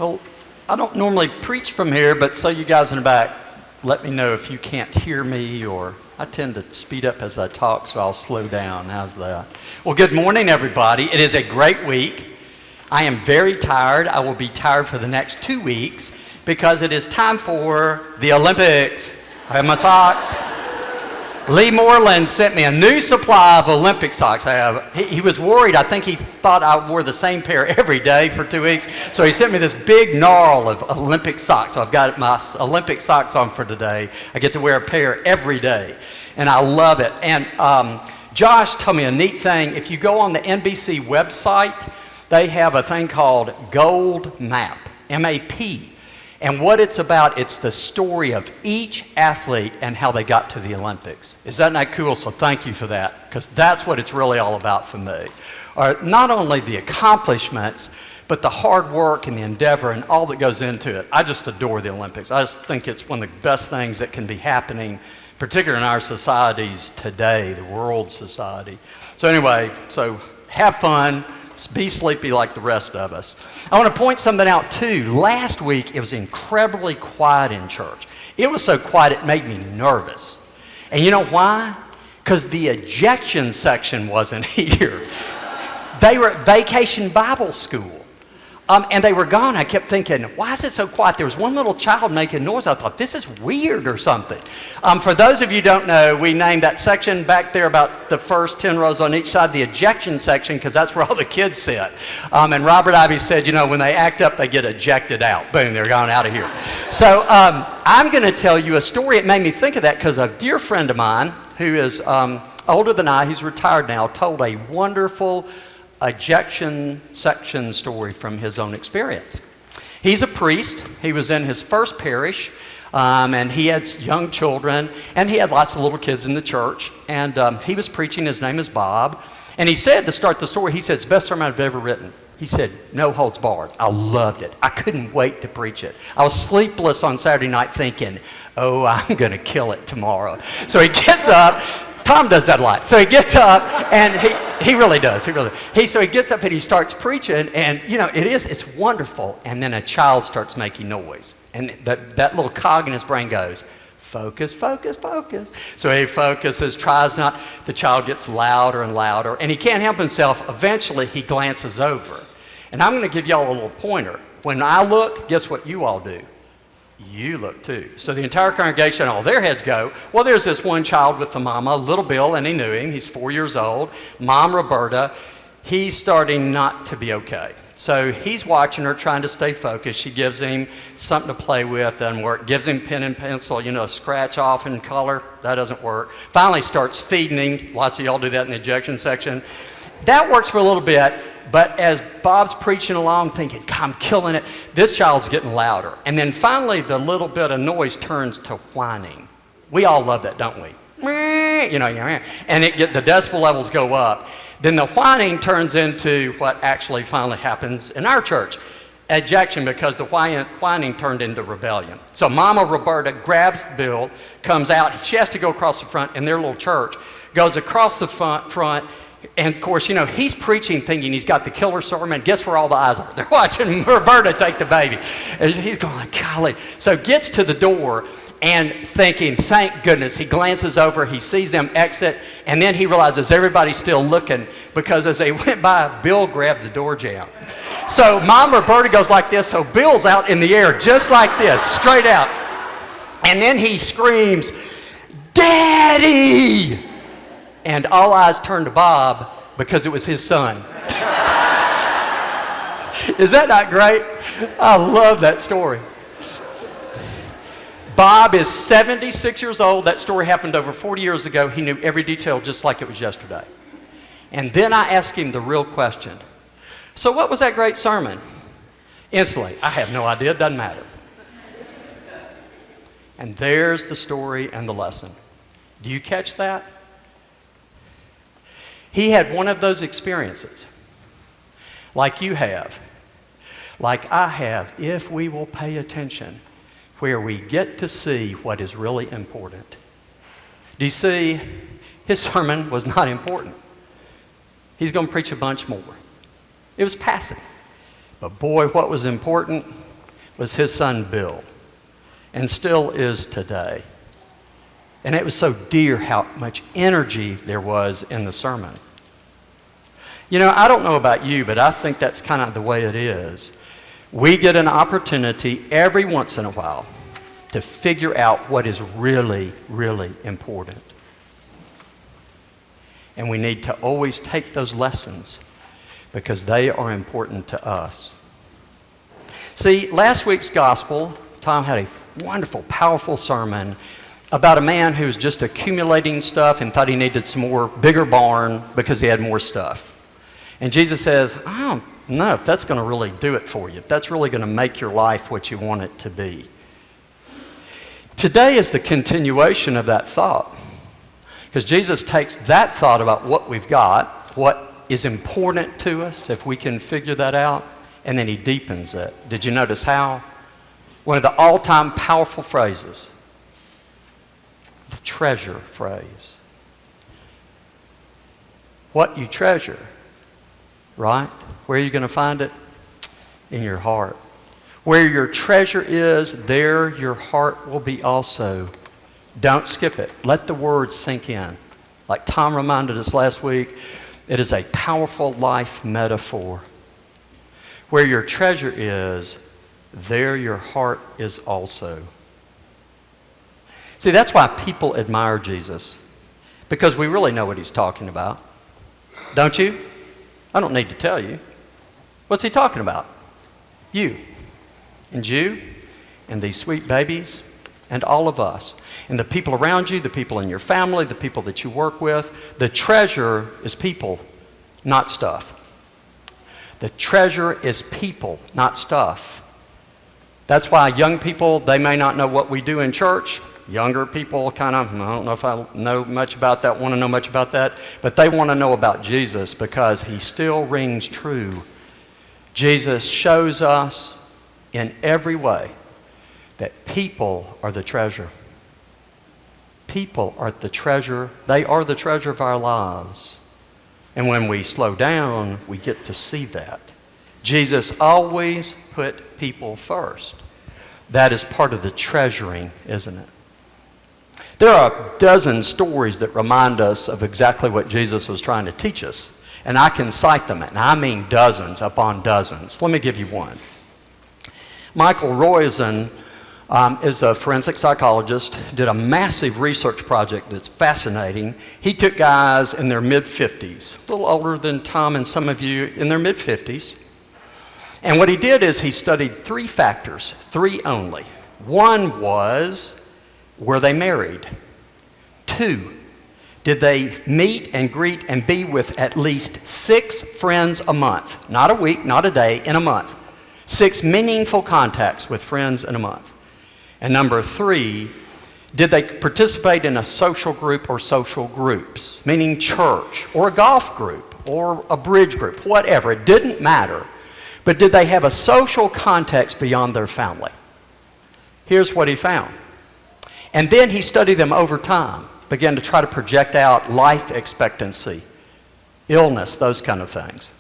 Well, I don't normally preach from here, but so you guys in the back, let me know if you can't hear me, or I tend to speed up as I talk, so I'll slow down. How's that? Well, good morning, everybody. It is a great week. I am very tired. I will be tired for the next 2 weeks because it is time for the Olympics. I have my socks. Lee Moreland sent me a new supply of Olympic socks. He was worried. I think he thought I wore the same pair every day for 2 weeks. So he sent me this big gnarl of Olympic socks. So I've got my Olympic socks on for today. I get to wear a pair every day, and I love it. And Josh told me a neat thing. If you go on the NBC website, they have a thing called Gold Map, M-A-P. And what it's about, it's the story of each athlete and how they got to the Olympics. Is that not cool? So thank you for that, because that's what it's really all about for me. Not only the accomplishments, but the hard work and the endeavor and all that goes into it. I just adore the Olympics. I just think it's one of the best things that can be happening, particularly in our societies today, the world society. So anyway, so have fun. Be sleepy like the rest of us. I want to point something out too. Last week, it was incredibly quiet in church. It was so quiet, it made me nervous. And you know why? Because the ejection section wasn't here. They were at Vacation Bible School. And they were gone. I kept thinking, why is it so quiet? There was one little child making noise. I thought, this is weird or something. For those of you who don't know, we named that section back there about the first 10 rows on each side the ejection section, because that's where all the kids sit. And Robert Ivy said, you know, when they act up, they get ejected out. Boom, they're gone out of here. So I'm going to tell you a story. It made me think of that because a dear friend of mine who is older than I, he's retired now, told a wonderful ejection section story from his own experience. He's a priest. He was in his first parish, and he had young children, and he had lots of little kids in the church, and he was preaching. His name is Bob, and he said, to start the story, he said, it's the best sermon I've ever written. He said, no holds barred. I loved it. I couldn't wait to preach it. I was sleepless on Saturday night thinking, oh, I'm going to kill it tomorrow. So he gets up. Tom does that a lot. So he gets up, and he really does. So he gets up and he starts preaching, and you know, it's wonderful. And then a child starts making noise, and that little cog in his brain goes, focus, focus, focus. So he focuses, tries not. The child gets louder and louder, and he can't help himself. Eventually, he glances over, and I'm going to give y'all a little pointer. When I look, guess what you all do? You look too. So the entire congregation, all their heads go, well, there's this one child with the mama, little Bill, and he knew him. He's 4 years old. Mom, Roberta, he's starting not to be okay. So he's watching her, trying to stay focused. She gives him something to play with, doesn't work. Gives him pen and pencil, you know, scratch off and color. That doesn't work. Finally starts feeding him. Lots of y'all do that in the ejection section. That works for a little bit. But as Bob's preaching along, thinking, God, I'm killing it, this child's getting louder. And then finally, the little bit of noise turns to whining. We all love that, don't we? You know, and the decibel levels go up. Then the whining turns into what actually finally happens in our church, ejection, because the whining turned into rebellion. So Mama Roberta grabs Bill, comes out. She has to go across the front in their little church, goes across the front. And of course, you know, he's preaching thinking he's got the killer sermon. Guess where all the eyes are? They're watching Roberta take the baby. And he's going like, golly. So gets to the door and thinking, thank goodness. He glances over, he sees them exit, and then he realizes everybody's still looking, because as they went by, Bill grabbed the door jamb. So Mom Roberta goes like this, so Bill's out in the air just like this, straight out. And then he screams, Daddy! And all eyes turned to Bob because it was his son. Is that not great? I love that story. Bob is 76 years old. That story happened over 40 years ago. He knew every detail just like it was yesterday. And then I asked him the real question. So what was that great sermon? Instantly, I have no idea. It doesn't matter. And there's the story and the lesson. Do you catch that? He had one of those experiences, like you have, like I have, if we will pay attention, where we get to see what is really important. Do you see, his sermon was not important. He's going to preach a bunch more. It was passive. But boy, what was important was his son Bill, and still is today. And it was so dear how much energy there was in the sermon. You know, I don't know about you, but I think that's kind of the way it is. We get an opportunity every once in a while to figure out what is really, really important. And we need to always take those lessons because they are important to us. See, last week's gospel, Tom had a wonderful, powerful sermon about a man who was just accumulating stuff and thought he needed some more, bigger barn because he had more stuff. And Jesus says, I don't know if that's going to really do it for you, if that's really going to make your life what you want it to be. Today is the continuation of that thought, because Jesus takes that thought about what we've got, what is important to us, if we can figure that out, and then he deepens it. Did you notice how? One of the all-time powerful phrases, the treasure phrase. What you treasure, right? Where are you going to find it? In your heart. Where your treasure is, there your heart will be also. Don't skip it. Let the words sink in. Like Tom reminded us last week, it is a powerful life metaphor. Where your treasure is, there your heart is also. See, that's why people admire Jesus, because we really know what he's talking about. Don't you? I don't need to tell you. What's he talking about? You. And you, and these sweet babies, and all of us. And the people around you, the people in your family, the people that you work with. The treasure is people, not stuff. The treasure is people, not stuff. That's why young people, they may not know what we do in church. Younger people kind of, I don't know if I know much about that, want to know much about that, but they want to know about Jesus because he still rings true. Jesus shows us in every way that people are the treasure. People are the treasure. They are the treasure of our lives. And when we slow down, we get to see that. Jesus always put people first. That is part of the treasuring, isn't it? There are a dozen stories that remind us of exactly what Jesus was trying to teach us. And I can cite them, and I mean dozens upon dozens. Let me give you one. Michael Roizen is a forensic psychologist, did a massive research project that's fascinating. He took guys in their mid-50s, a little older than Tom and some of you, in their mid-50s. And what he did is he studied three factors, three only. One was, were they married? Two, did they meet and greet and be with at least 6 friends a month? Not a week, not a day, in a month. 6 meaningful contacts with friends in a month. And number 3, did they participate in a social group or social groups, meaning church or a golf group or a bridge group, whatever. It didn't matter. But did they have a social context beyond their family? Here's what he found. And then he studied them over time, began to try to project out life expectancy, illness, those kind of things.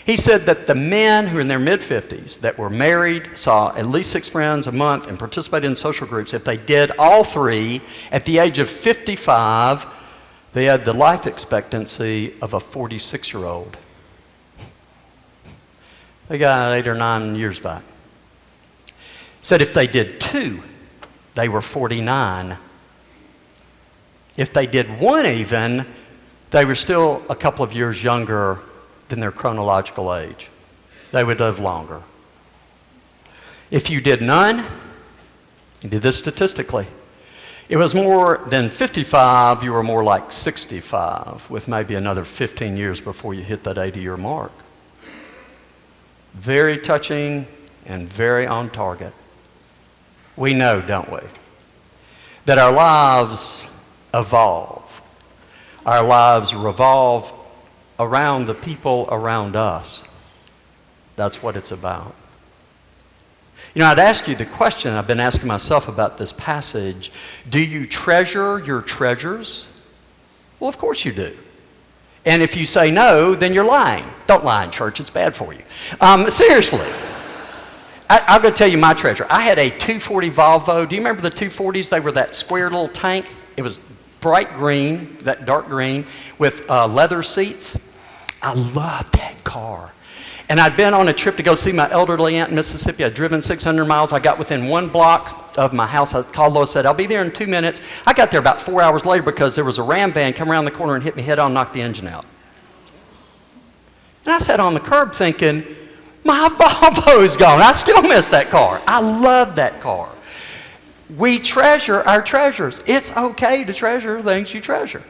He said that the men who are in their mid-50s that were married, saw at least 6 friends a month, and participated in social groups, if they did all 3, at the age of 55, they had the life expectancy of a 46-year-old. They got 8 or 9 years back. Said if they did 2, they were 49. If they did 1 even, they were still a couple of years younger than their chronological age. They would live longer. If you did none, you did this statistically, it was more than 55, you were more like 65, with maybe another 15 years before you hit that 80-year mark. Very touching and very on target. We know, don't we, that our lives evolve. Our lives revolve around the people around us. That's what it's about. You know, I'd ask you the question I've been asking myself about this passage. Do you treasure your treasures? Well, of course you do. And if you say no, then you're lying. Don't lie in church. It's bad for you. Seriously. I'll go tell you my treasure. I had a 240 Volvo. Do you remember the 240s? They were that square little tank. It was bright green, that dark green, with leather seats. I loved that car. And I'd been on a trip to go see my elderly aunt in Mississippi. I'd driven 600 miles. I got within 1 block of my house. I called Lois, said, I'll be there in 2 minutes. I got there about 4 hours later because there was a Ram van come around the corner and hit me head on, knocked the engine out. And I sat on the curb thinking, my Volvo's gone. I still miss that car. I love that car. We treasure our treasures. It's okay to treasure things you treasure.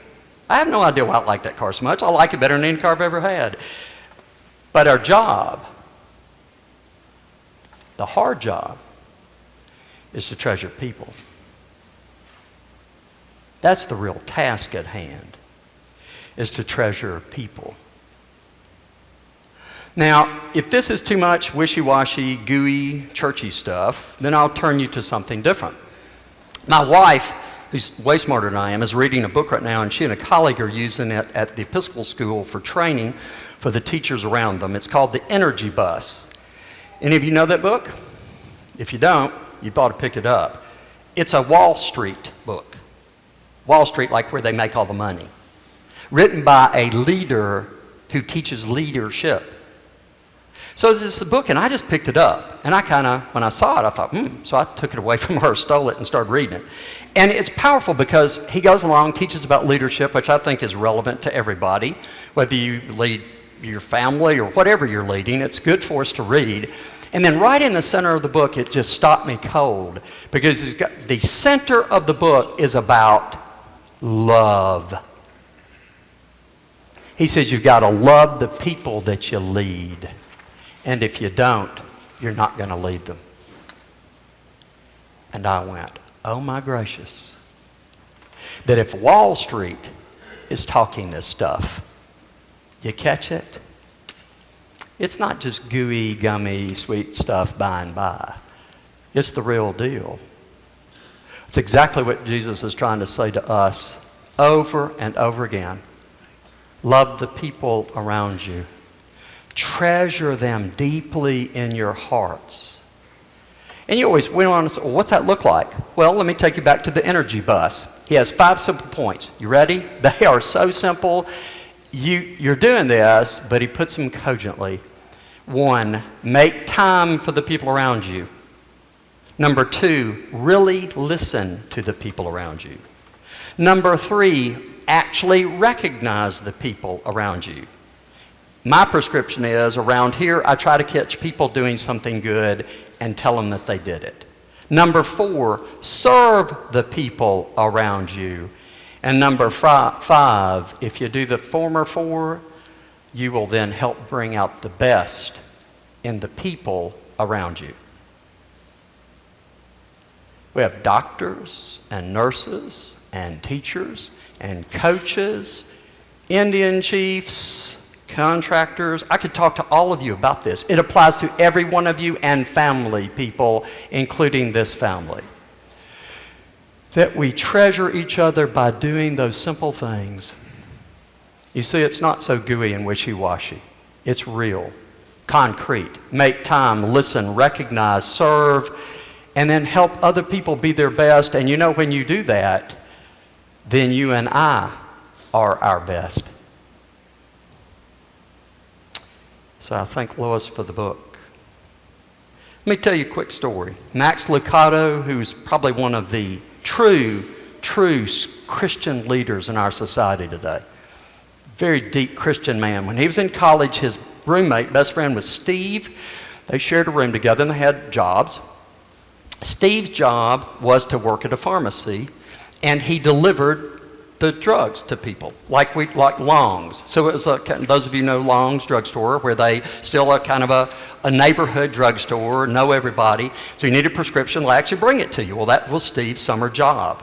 I have no idea why I like that car so much. I like it better than any car I've ever had. But our job, the hard job, is to treasure people. That's the real task at hand, is to treasure people. Now, if this is too much wishy-washy, gooey, churchy stuff, then I'll turn you to something different. My wife, who's way smarter than I am, is reading a book right now, and she and a colleague are using it at the Episcopal School for training for the teachers around them. It's called The Energy Bus. Any of you know that book? If you don't, you ought to pick it up. It's a Wall Street book. Wall Street, like where they make all the money. Written by a leader who teaches leadership. So this is a book, and I just picked it up. And I kind of, when I saw it, I thought, So I took it away from her, stole it, and started reading it. And it's powerful because he goes along, teaches about leadership, which I think is relevant to everybody. Whether you lead your family or whatever you're leading, it's good for us to read. And then right in the center of the book, it just stopped me cold. Because the center of the book is about love. He says you've got to love the people that you lead. And if you don't, you're not going to lead them. And I went, oh my gracious. That if Wall Street is talking this stuff, you catch it? It's not just gooey, gummy, sweet stuff by and by. It's the real deal. It's exactly what Jesus is trying to say to us over and over again. Love the people around you. Treasure them deeply in your hearts. And you always went on and said, well, what's that look like? Well, let me take you back to the energy bus. He has 5 simple points. You ready? They are so simple. You're doing this, but he puts them cogently. 1, make time for the people around you. Number 2, really listen to the people around you. Number 3, actually recognize the people around you. My prescription is, around here, I try to catch people doing something good and tell them that they did it. Number 4, serve the people around you. And number 5, if you do the former 4, you will then help bring out the best in the people around you. We have doctors and nurses and teachers and coaches, Indian chiefs, contractors. I could talk to all of you about this. It applies to every one of you and family people, including this family. That we treasure each other by doing those simple things. You see, it's not so gooey and wishy-washy. It's real, concrete. Make time, listen, recognize, serve, and then help other people be their best. And you know, when you do that, then you and I are our best. So I thank Lois for the book. Let me tell you a quick story. Max Lucado, who's probably one of the true Christian leaders in our society today. Very deep Christian man. When he was in college, his roommate, best friend, was Steve. They shared a room together and they had jobs. Steve's job was to work at a pharmacy, and he delivered the drugs to people, like Long's. So it was those of you know Long's drugstore, where they still are kind of a neighborhood drugstore, know everybody. So you need a prescription, they'll actually bring it to you. Well, that was Steve's summer job.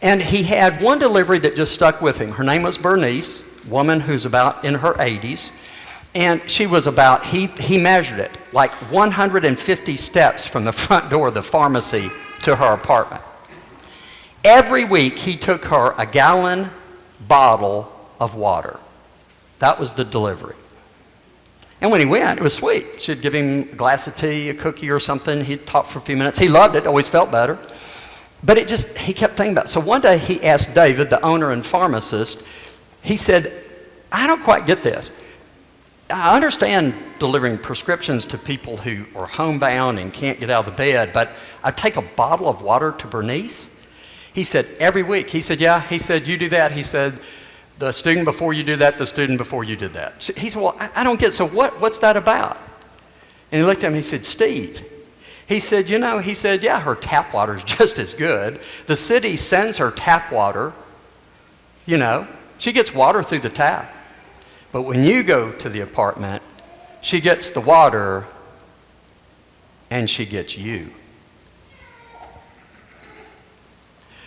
And he had one delivery that just stuck with him. Her name was Bernice, woman who's about in her 80s. And she was about, he measured it, like 150 steps from the front door of the pharmacy to her apartment. Every week, he took her a gallon bottle of water. That was the delivery. And when he went, it was sweet. She'd give him a glass of tea, a cookie or something. He'd talk for a few minutes. He loved it, always felt better. But he kept thinking about it. So one day he asked David, the owner and pharmacist, he said, I don't quite get this. I understand delivering prescriptions to people who are homebound and can't get out of the bed, but I take a bottle of water to Bernice. He said, every week. He said, yeah. He said, you do that. He said, the student before you do that, the student before you did that. He said, well, I don't get it. So what's that about? And he looked at him and he said, Steve. He said, yeah, her tap water is just as good. The city sends her tap water. She gets water through the tap. But when you go to the apartment, she gets the water and she gets you.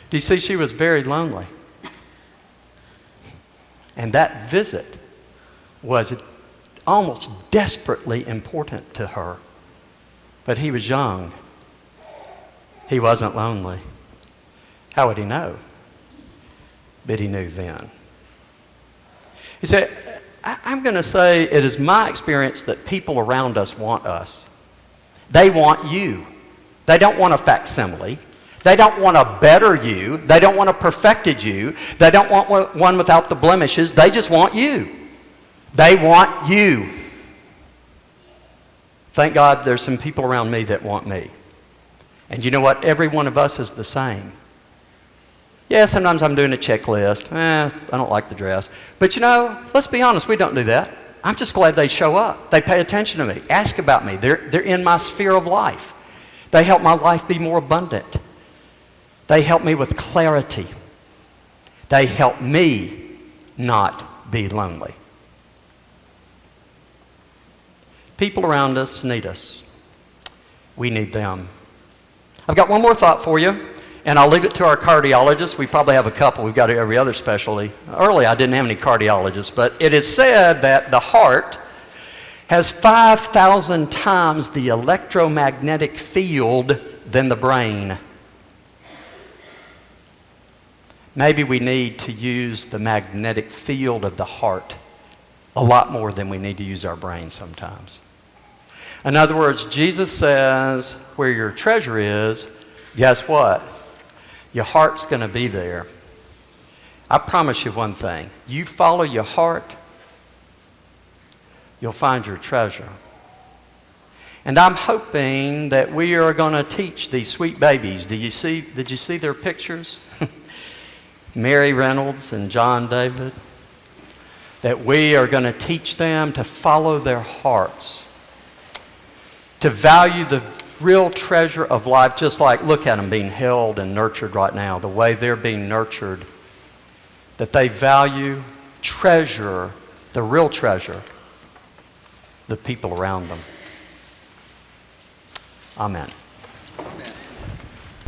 Do you see, she was very lonely. And that visit was almost desperately important to her. But he was young. He wasn't lonely. How would he know? But he knew then. He said, I'm going to say it is my experience that people around us want us. They want you. They don't want a facsimile. They don't want a better you. They don't want a perfected you. They don't want one without the blemishes. They just want you. They want you. Thank God there's some people around me that want me. And you know what? Every one of us is the same. Yeah, sometimes I'm doing a checklist. I don't like the dress. But let's be honest, we don't do that. I'm just glad they show up. They pay attention to me, ask about me. They're in my sphere of life. They help my life be more abundant. They help me with clarity. They help me not be lonely. People around us need us. We need them. I've got one more thought for you, and I'll leave it to our cardiologists. We probably have a couple. We've got every other specialty. Early, I didn't have any cardiologists, but it is said that the heart has 5,000 times the electromagnetic field than the brain. Maybe we need to use the magnetic field of the heart a lot more than we need to use our brain sometimes. In other words, Jesus says, where your treasure is, guess what? Your heart's going to be there. I promise you one thing. You follow your heart, you'll find your treasure. And I'm hoping that we are going to teach these sweet babies. Did you see their pictures? Mary Reynolds and John David. That we are going to teach them to follow their hearts, to value the real treasure of life, just like, look at them being held and nurtured right now, the way they're being nurtured, that they value, treasure, the real treasure, the people around them. Amen.